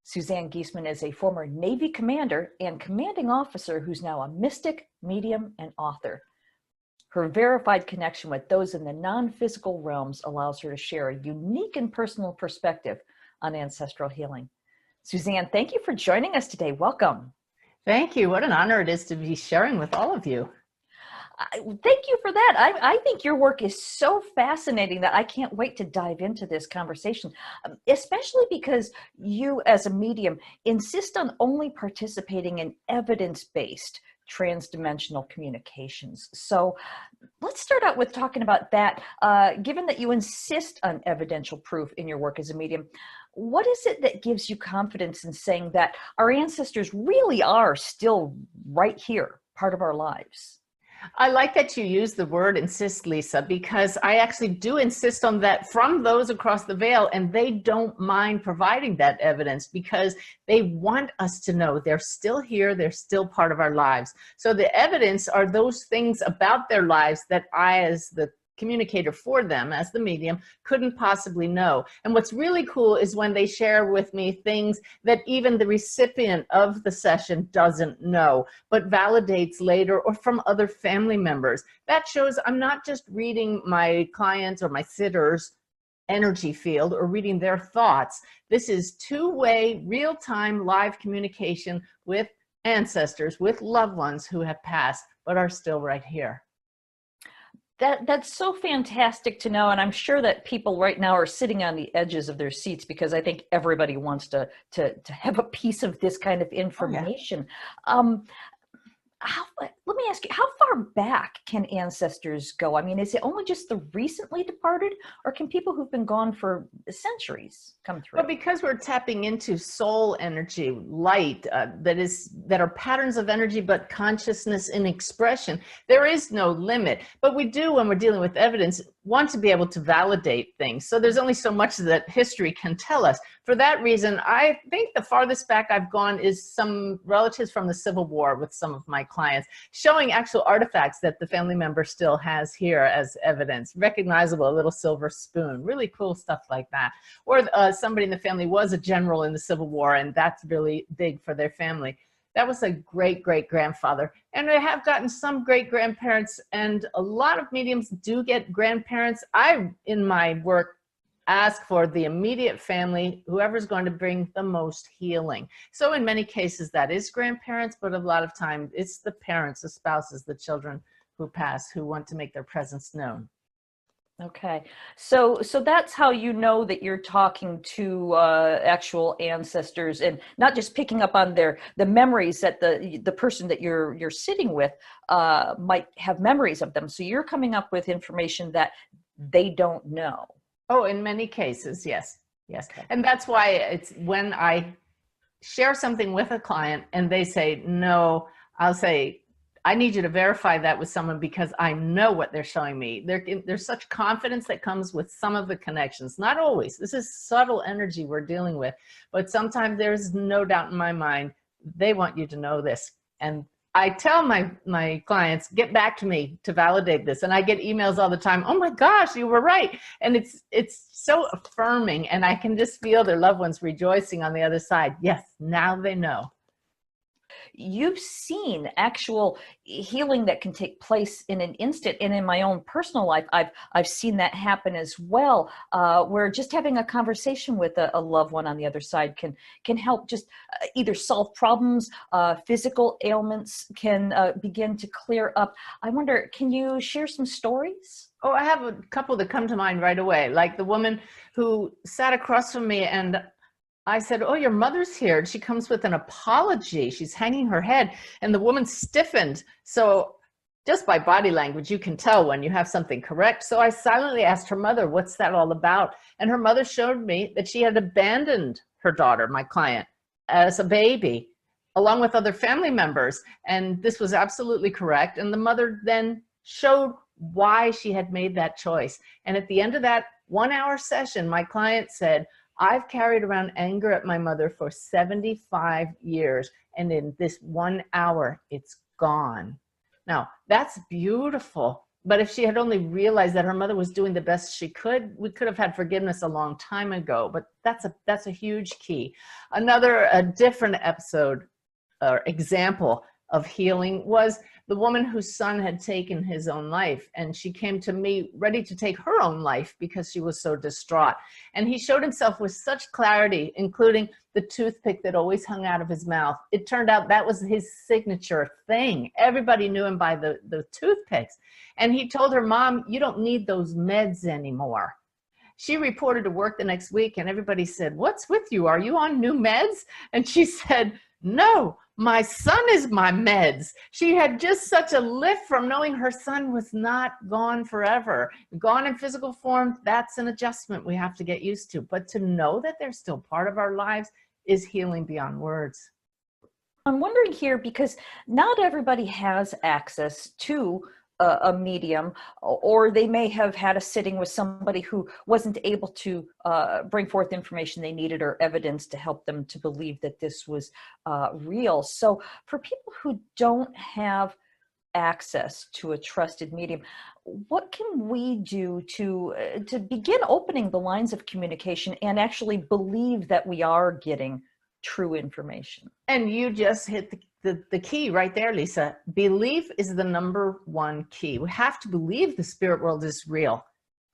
Suzanne Giesemann is a former Navy commander and commanding officer who's now a mystic, medium, and author. Her verified connection with those in the non-physical realms allows her to share a unique and personal perspective on ancestral healing. Suzanne, thank you for joining us today. Welcome. Thank you. What an honor it is to be sharing with all of you. Thank you for that. I think your work is so fascinating that I can't wait to dive into this conversation, especially because you as a medium insist on only participating in evidence-based transdimensional communications. So let's start out with talking about that. Given that you insist on evidential proof in your work as a medium, what is it that gives you confidence in saying that our ancestors really are still right here, part of our lives? I like that you use the word insist, Lisa, because I actually do insist on that from those across the veil, and they don't mind providing that evidence because they want us to know they're still here, they're still part of our lives. So the evidence are those things about their lives that I, as the communicator for them, as the medium, couldn't possibly know. And what's really cool is when they share with me things that even the recipient of the session doesn't know, but validates later, or from other family members. That shows I'm not just reading my clients or my sitters' energy field or reading their thoughts. This is two-way, real-time, live communication with ancestors, with loved ones who have passed, but are still right here. That's so fantastic to know, and I'm sure that people right now are sitting on the edges of their seats because I think everybody wants to have a piece of this kind of information. Oh, yeah. Let me ask you, how far back can ancestors go? I mean, is it only just the recently departed, or can people who've been gone for centuries come through? Well, because we're tapping into soul energy, light, that are patterns of energy, but consciousness in expression, there is no limit. But we do, when we're dealing with evidence, want to be able to validate things. So there's only so much that history can tell us. For that reason, I think the farthest back I've gone is some relatives from the Civil War with some of my clients, showing actual artifacts that the family member still has here as evidence, recognizable, a little silver spoon, really cool stuff like that. Or somebody in the family was a general in the Civil War, and that's really big for their family. That was a great-great-grandfather. And I have gotten some great-grandparents, and a lot of mediums do get grandparents. I, in my work, ask for the immediate family, whoever's going to bring the most healing. So in many cases, that is grandparents, but a lot of times it's the parents, the spouses, the children who pass, who want to make their presence known. Okay, so that's how you know that you're talking to actual ancestors, and not just picking up on the memories that the person that you're sitting with might have memories of them. So you're coming up with information that they don't know. Oh, in many cases, yes, yes. Okay. And that's why it's when I share something with a client and they say no, I'll say, I need you to verify that with someone because I know what they're showing me. There's such confidence that comes with some of the connections. Not always. This is subtle energy we're dealing with. But sometimes there's no doubt in my mind, they want you to know this. And I tell my clients, get back to me to validate this. And I get emails all the time, oh my gosh, you were right. And it's so affirming. And I can just feel their loved ones rejoicing on the other side. Yes, now they know. You've seen actual healing that can take place in an instant, and in my own personal life, I've seen that happen as well. Where just having a conversation with a loved one on the other side can help just either solve problems, physical ailments can begin to clear up. I wonder, can you share some stories? Oh, I have a couple that come to mind right away, like the woman who sat across from me and I said, oh, your mother's here. And she comes with an apology. She's hanging her head and the woman stiffened. So just by body language, you can tell when you have something correct. So I silently asked her mother, what's that all about? And her mother showed me that she had abandoned her daughter, my client, as a baby, along with other family members. And this was absolutely correct. And the mother then showed why she had made that choice. And at the end of that 1 hour session, my client said, I've carried around anger at my mother for 75 years, and in this 1 hour, it's gone. Now, that's beautiful But if she had only realized that her mother was doing the best she could, we could have had forgiveness a long time ago. But that's a huge key. Another, a different episode or example of healing was the woman whose son had taken his own life, and she came to me ready to take her own life because she was so distraught. And he showed himself with such clarity, including the toothpick that always hung out of his mouth. It turned out that was his signature thing. Everybody knew him by the toothpicks. And he told her, "Mom, you don't need those meds anymore." She reported to work the next week, and everybody said, "What's with you? Are you on new meds?" And she said, "No, my son is my meds." She had just such a lift from knowing her son was not gone forever. Gone in physical form, that's an adjustment we have to get used to. But to know that they're still part of our lives is healing beyond words. I'm wondering here, because not everybody has access to a medium, or they may have had a sitting with somebody who wasn't able to bring forth information they needed or evidence to help them to believe that this was real. So for people who don't have access to a trusted medium, what can we do to begin opening the lines of communication and actually believe that we are getting true information? And you just hit the key right there, Lisa. Belief is the number one key. We have to believe the spirit world is real.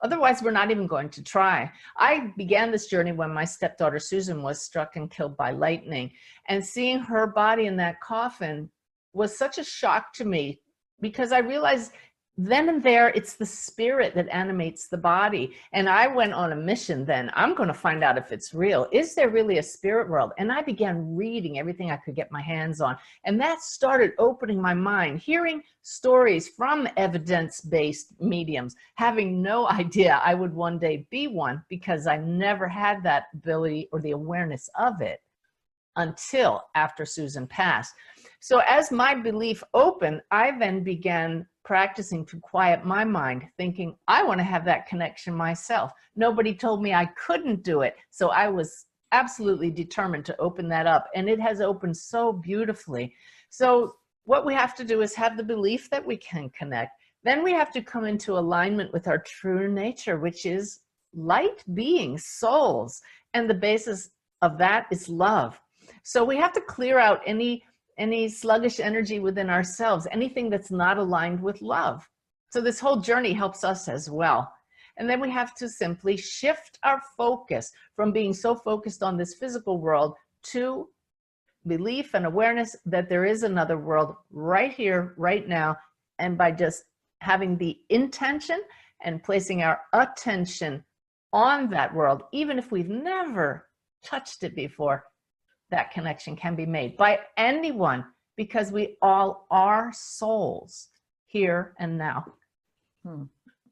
Otherwise, we're not even going to try. I began this journey when my stepdaughter Susan was struck and killed by lightning. And seeing her body in that coffin was such a shock to me, because I realized then and there, it's the spirit that animates the body. And I went on a mission then. I'm going to find out if it's real. Is there really a spirit world? And I began reading everything I could get my hands on. And that started opening my mind, hearing stories from evidence-based mediums, having no idea I would one day be one, because I never had that ability or the awareness of it until after Susan passed. So as my belief opened, I then began practicing to quiet my mind, thinking, I want to have that connection myself. Nobody told me I couldn't do it. So I was absolutely determined to open that up. And it has opened so beautifully. So what we have to do is have the belief that we can connect. Then we have to come into alignment with our true nature, which is light beings, souls. And the basis of that is love. So we have to clear out any sluggish energy within ourselves, anything that's not aligned with love. So this whole journey helps us as well. And then we have to simply shift our focus from being so focused on this physical world to belief and awareness that there is another world right here, right now. And by just having the intention and placing our attention on that world, even if we've never touched it before, that connection can be made by anyone, because we all are souls here and now.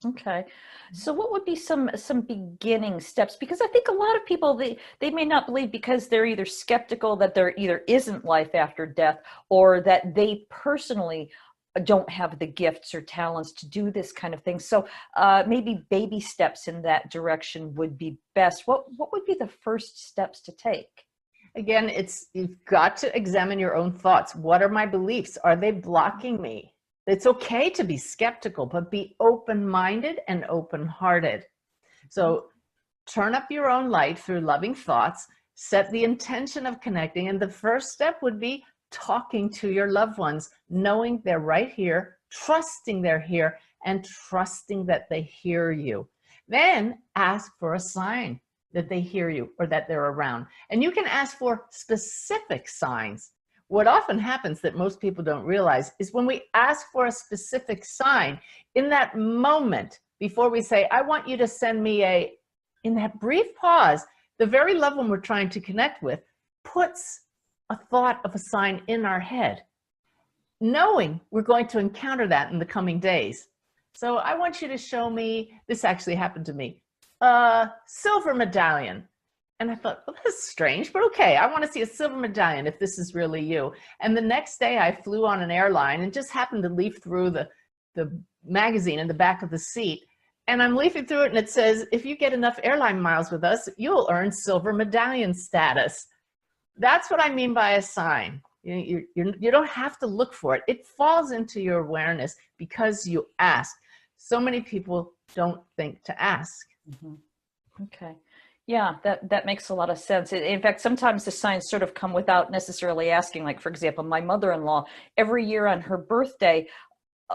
Okay. So what would be some beginning steps? Because I think a lot of people, they may not believe, because they're either skeptical that there either isn't life after death, or that they personally don't have the gifts or talents to do this kind of thing. So maybe baby steps in that direction would be best. What would be the first steps to take? Again, you've got to examine your own thoughts. What are my beliefs? Are they blocking me? It's okay to be skeptical, but be open-minded and open-hearted. So turn up your own light through loving thoughts, set the intention of connecting. And the first step would be talking to your loved ones, knowing they're right here, trusting they're here, and trusting that they hear you. Then ask for a sign that they hear you or that they're around. And you can ask for specific signs. What often happens that most people don't realize is when we ask for a specific sign, in that moment, before we say, I want you to send me in that brief pause, the very loved one we're trying to connect with puts a thought of a sign in our head, knowing we're going to encounter that in the coming days. So I want you to show me, this actually happened to me, silver medallion. And I thought, well, that's strange, but okay, I want to see a silver medallion if this is really you. And the next day I flew on an airline and just happened to leaf through the magazine in the back of the seat. And I'm leafing through it and it says, if you get enough airline miles with us, you'll earn silver medallion status. That's what I mean by a sign. You don't have to look for it. It falls into your awareness because you ask. so many people don't think to ask. Okay. Yeah, that makes a lot of sense. In fact, sometimes the signs sort of come without necessarily asking. Like, for example, my mother-in-law, every year on her birthday,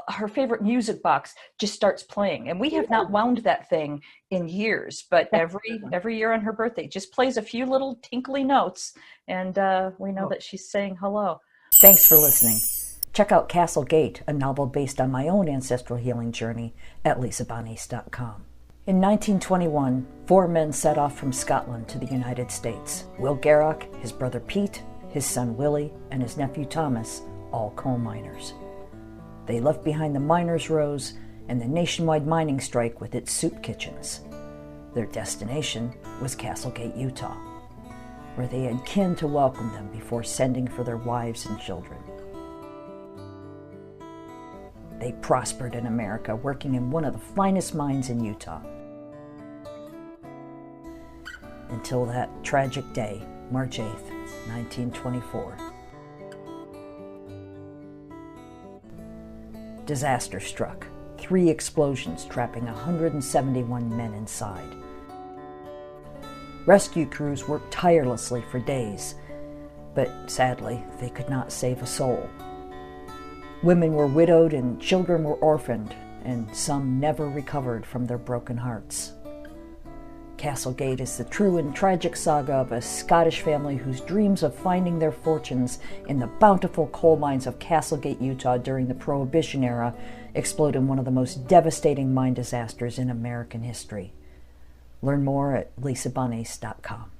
her favorite music box just starts playing, and we have not wound that thing in years, but every year on her birthday just plays a few little tinkly notes, and we know that she's saying hello. Thanks for listening. Check out Castle Gate, a novel based on my own ancestral healing journey, at lisabonis.com. In 1921, 4 men set off from Scotland to the United States. Will Garrock, his brother Pete, his son Willie, and his nephew Thomas, all coal miners. They left behind the miners' rows and the nationwide mining strike with its soup kitchens. Their destination was Castlegate, Utah, where they had kin to welcome them before sending for their wives and children. They prospered in America, working in one of the finest mines in Utah. Until that tragic day, March 8th, 1924. Disaster struck. 3 explosions, trapping 171 men inside. Rescue crews worked tirelessly for days, but sadly, they could not save a soul. Women were widowed and children were orphaned, and some never recovered from their broken hearts. Castlegate is the true and tragic saga of a Scottish family whose dreams of finding their fortunes in the bountiful coal mines of Castlegate, Utah during the Prohibition era explode in one of the most devastating mine disasters in American history. Learn more at lisabonis.com.